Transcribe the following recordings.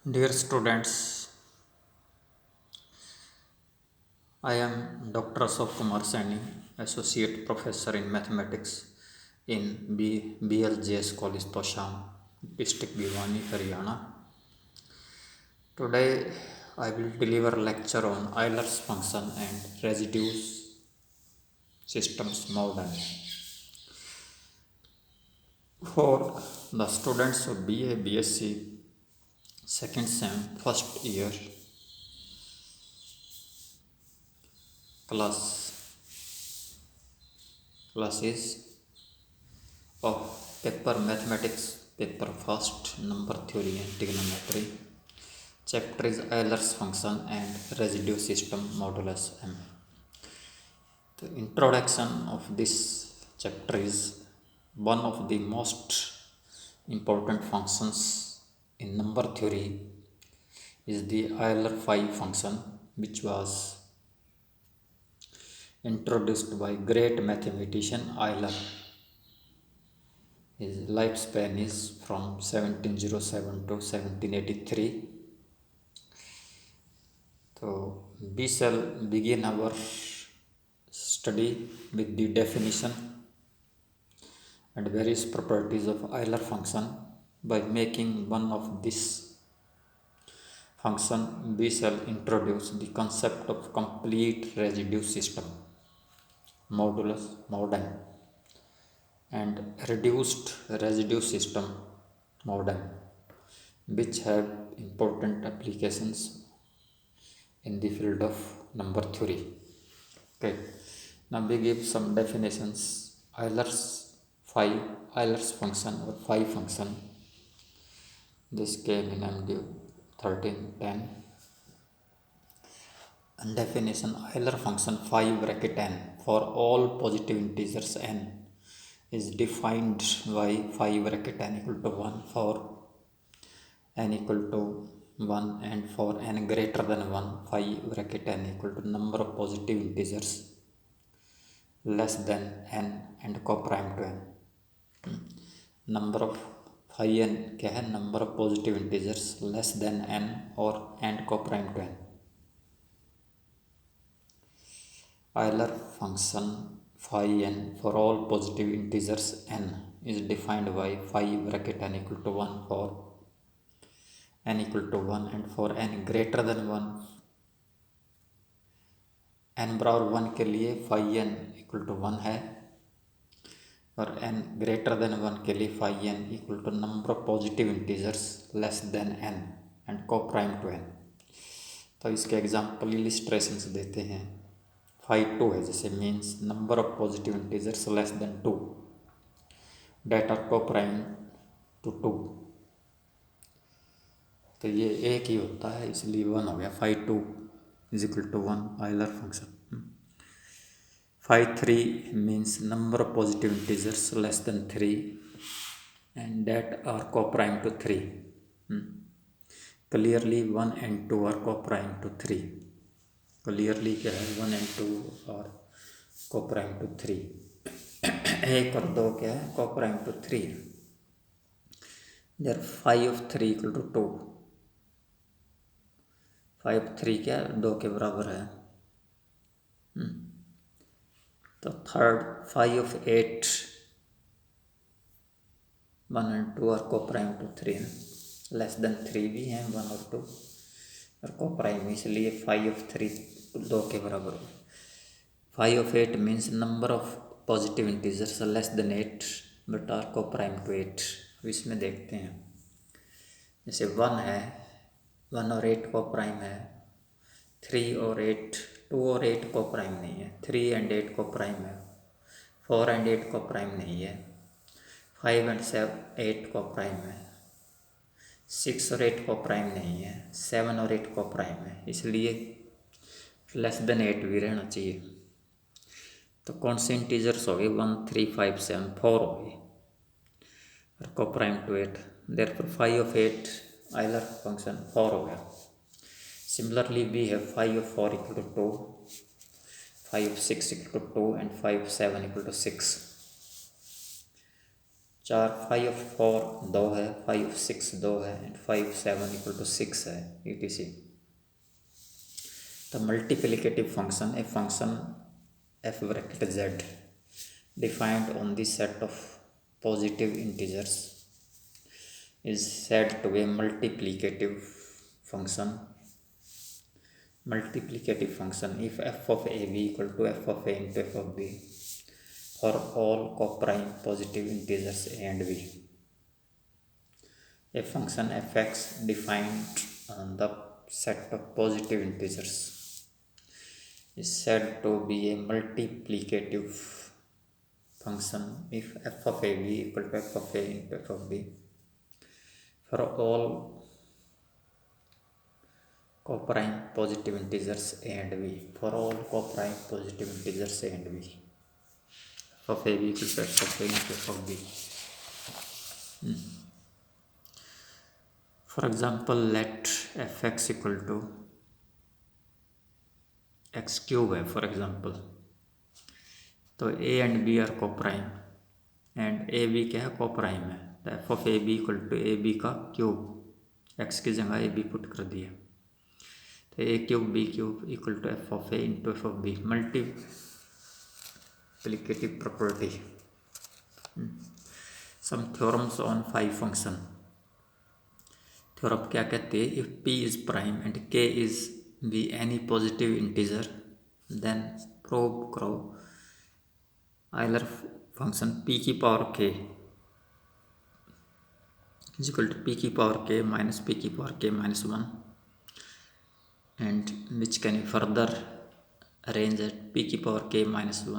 Dear students, I am Dr. Ashok Kumar Saini, Associate Professor in Mathematics in BLJS College Tosham, District Bhiwani, Haryana. Today I will deliver a lecture on Euler's function and residues systems model. For the students of BA, BSc, second sem, first year classes of paper mathematics, paper first, number theory and trigonometry. Chapter is Euler's function and residue system modulus M. The introduction of this chapter is one of the most important functions in number theory is the Euler phi function, which was introduced by great mathematician Euler. His lifespan is from 1707 to 1783. So we shall begin our study with the definition and various properties of Euler function. By making one of this function, we shall introduce the concept of complete residue system, modulus modem, and reduced residue system modem, which have important applications in the field of number theory. Okay, now we give some definitions. Euler's function or phi function. This came in MDU 1310. And definition: Euler function phi bracket n for all positive integers n is defined by phi bracket n equal to 1 for n equal to 1 and for n greater than 1 phi bracket n equal to number of positive integers less than n and coprime to n. Number of phi n क्या है? Number of positive integers less than n or and coprime to n. Euler function phi n for all positive integers n is defined by phi bracket n equal to 1 for n equal to 1 and for n greater than 1 n बराबर 1 के लिए phi n equal to 1 है और n greater than 1 के लिए phi n equal to number of positive integers less than n and coprime to n. तो इसके example illustrations देते हैं. phi 2 है जैसे means number of positive integers less than 2 that are coprime to 2. तो ये एक ही होता है इसलिए 1 हो गया. phi 2 is equal to 1 Euler function. Phi 3 means number of positive integers less than 3 and that are co-prime to 3. Clearly 1 and 2 are co-prime to 3. Clearly क्या है? 1 and 2 are co-prime to 3. 1 और 2 क्या है? Co-prime to 3. There phi of 3 equal to 2. phi of 3 क्या 2 के बराबर है. तो third phi of 8 1 and 2 are co-prime to 3. Less than 3 भी हैं 1 और 2 और co-prime, इसलिए phi of 3 2 के बराबर हो. phi of 8 means number of positive integers less than 8 but are co-prime to 8. इसमें देखते हैं जैसे 1 है 1 और 8 co-prime है. 3 और 8 2 और 8 co-prime नहीं है. 3 and 8 co-prime है. 4 and 8 co-prime नहीं है. 5 and 8 co-prime है. 6 और 8 co-prime नहीं है. 7 और 8 co-prime है. इसलिए लेस देन 8 भी रहना चाहिए. तो कौन से इंटीजर्स हो गए? 1 3 5 7 4 हो गए और co-prime to 8. therefore phi of 8 Euler function 4 हो गया. Similarly we have phi of 4 equal to 2, phi of 6 equal to 2 and phi of 7 equal to 6. 4 5 of 4 2 है, 5 ऑफ 6 2 है, एंड 5 7 इक्वल टू 6 है, etc. The multiplicative function, a function f bracket z defined on the set of positive integers, is said to be a multiplicative function. Multiplicative function if f of a b equal to f of a into f of b for all coprime positive integers a and b. A function fx defined on the set of positive integers is said to be a multiplicative function if f of a b equal to f of a into f of b for all coprime positive integers a and b. For all coprime positive integers a and b, f of a b equal to f of a into f of b. For example, let fx equal to x cube है for example, तो a and b are coprime and a b क्या है, coprime है, तो f of a b equal to a b का cube, x की जगह a b put कर दिया, तो a cube b cube equal to f of a into f of b, multiplicative property. Some theorems on phi function. Theorem क्या कहती है, if p is prime and k is be any positive integer then prove करो Euler function p की power k is equal to p की power k minus p की power k minus 1 and which can be further arranged at p की power k minus 1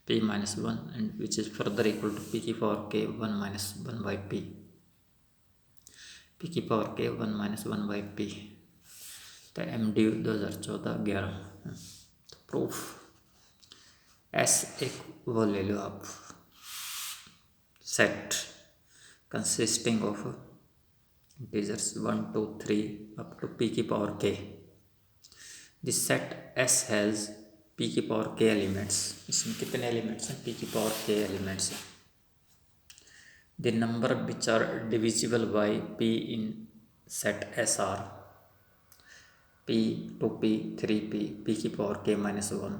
p minus 1 and which is further equal to p की power k 1 minus 1 by p, p की power k 1 minus 1 by p. तो MD 2014-11 proof S एक वो ले लो आप set consisting of integers 1 2 3 up to p की power k. This set S has p की पावर k एलिमेंट्स. इसमें कितने एलिमेंट्स हैं, p की पावर k एलिमेंट्स हैं. The number which are divisible by p in set S आर p 2p 3p p की power k minus 1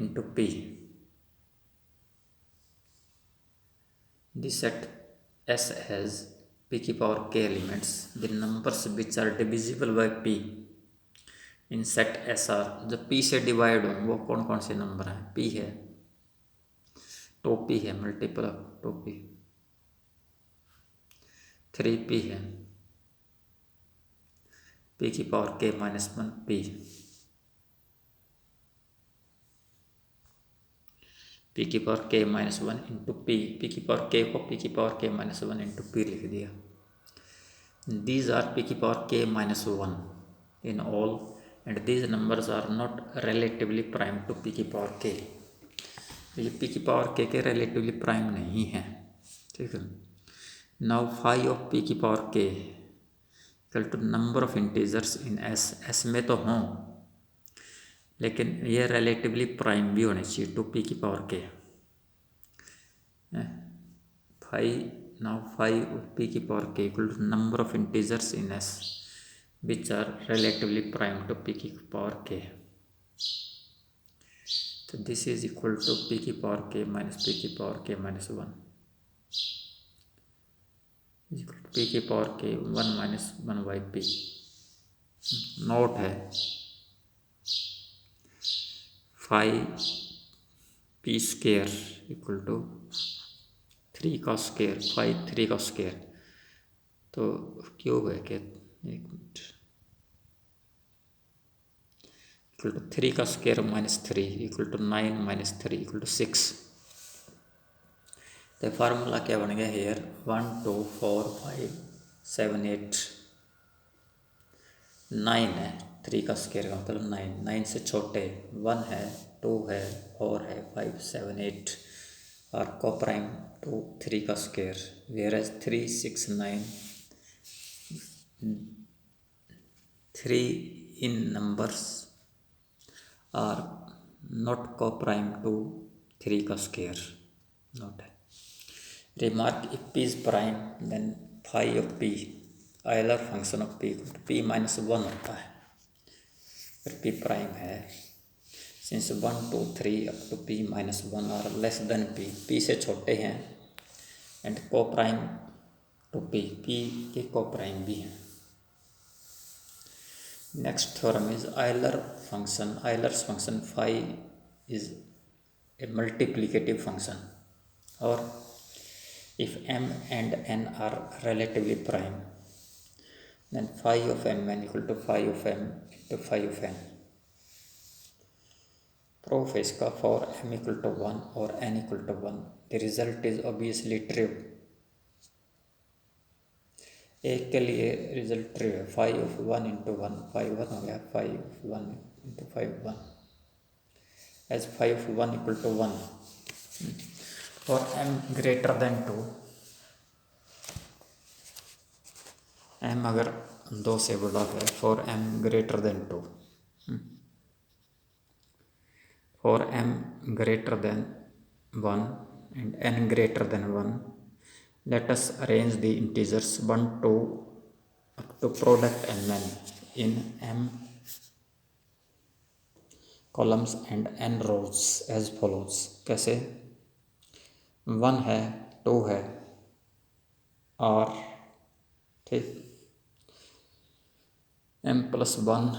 into p. The set S has p की power k elements. The numbers which are divisible by p in set S are, जो p से divide हों वो कौन कौन से नंबर हैं, p है, 2p है, मल्टीपल ऑफ 2p, 3p है, p की power k minus 1 p, p की power k minus 1 into p की पावर k को p की power k minus 1 into p लिख दिया. These are p की power k minus 1 in all and these numbers are not relatively prime to p की power k. ये p की power k के relatively prime नहीं है, ठीक है. Now phi of p की power k equal to number of integers in S में तो हों लेकिन ये रिलेटिवली प्राइम भी होने चाहिए टू p की power k. Phi of p की power k equal to number of integers in S which are relatively prime to p की पावर k. तो this is equal to p की power k minus p की power k minus 1 is equal to p की power k 1 minus 1 by p. Note है phi p square equal to 3 का square, phi 3 का square, तो cube है क्या, एक मिनट, इक्वल टू 3 का square minus 3 equal to 9 minus 3 equal to 6. तो फार्मूला क्या बन गया हेयर, 1 2 4 5 7 8 9 है, 3 का स्केयर का मतलब 9, 9 से छोटे 1 है, 2 है, 4 है, 5 7 8 और कोप्राइम 2 3 का square, where as 3 6 9 3 in numbers are not coprime to 3 का स्क्वायर नोट है। Remark, if p is prime then phi of p, Euler function of p minus 1 होता है। फिर पी प्राइम है since 1 2 3 up to p minus 1 are less than p से छोटे हैं and coprime to P के को प्राइम भी हैं। Next theorem is Euler's function phi is a multiplicative function और if m and n are relatively prime then phi of mn equal to phi of m into phi of n। Proof है इसका, for m equal to 1 और n equal to 1 the result is obviously true। एक के लिए result true है, phi of 1 into 1 phi 1 हो गया, phi of 1 into phi of 1 as phi of 1 equal to 1 for m greater than 2, m अगर 2 से बड़ा है, for m greater than 2, for m greater than 1 and n greater than 1, let us arrange the integers 1 to up to product mn in m columns and n rows as follows। कैसे? 1 है, 2 है और ठीक m plus 1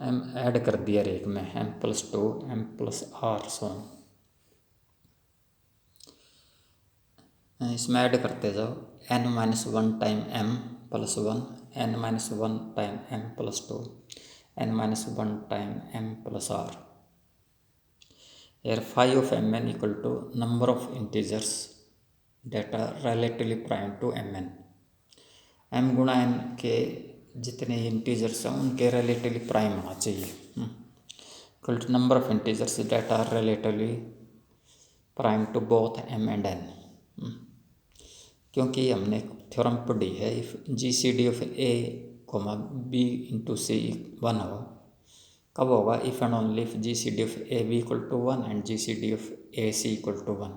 m add कर दिया rake में, m plus 2 m plus r सोन, इसमें add करते जाओ n minus 1 time m plus 1 n minus 1 time m plus 2 n minus 1 time m plus r। here phi of mn equal to number of integers that are relatively prime to mn। m गुणा n के जितने integers हैं उनके relatively prime होना चाहिए, equal to number of integers that are relatively prime to both m and n। क्योंकि हमने theorem पढ़ी है, if GCD of a comma b into c 1 हो, कब होगा? If and only if GCD of a b equal to 1 and GCD of a c equal to 1।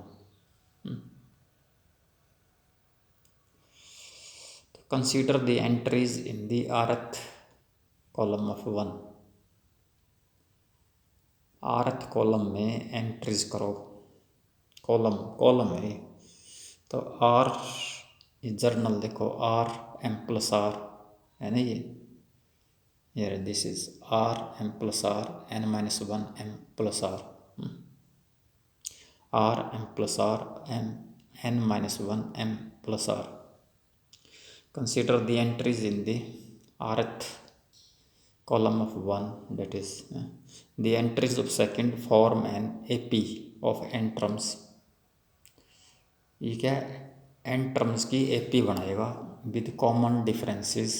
Consider the entries in the rth column of 1। rth column में entries करो, column है तो r journal देखो, r m plus r है ना, ये this is r m plus r n minus 1 m plus r r m plus r m n minus 1 m plus r। Consider the entries in the rth column of 1, that is the entries of second form an AP of n terms। ये क्या n terms की AP बनाएगा with common differences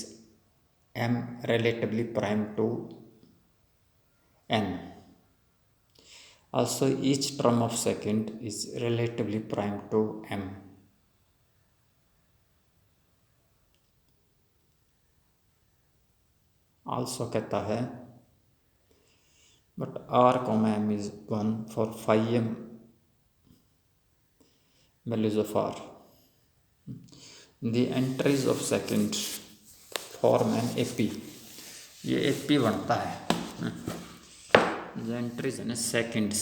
m relatively prime to n। Also each term of second is relatively prime to m। also कहता है but r comma m is 1 for phi m values of r। the entries of second form an AP, ये AP बनता है, जो entries है ना seconds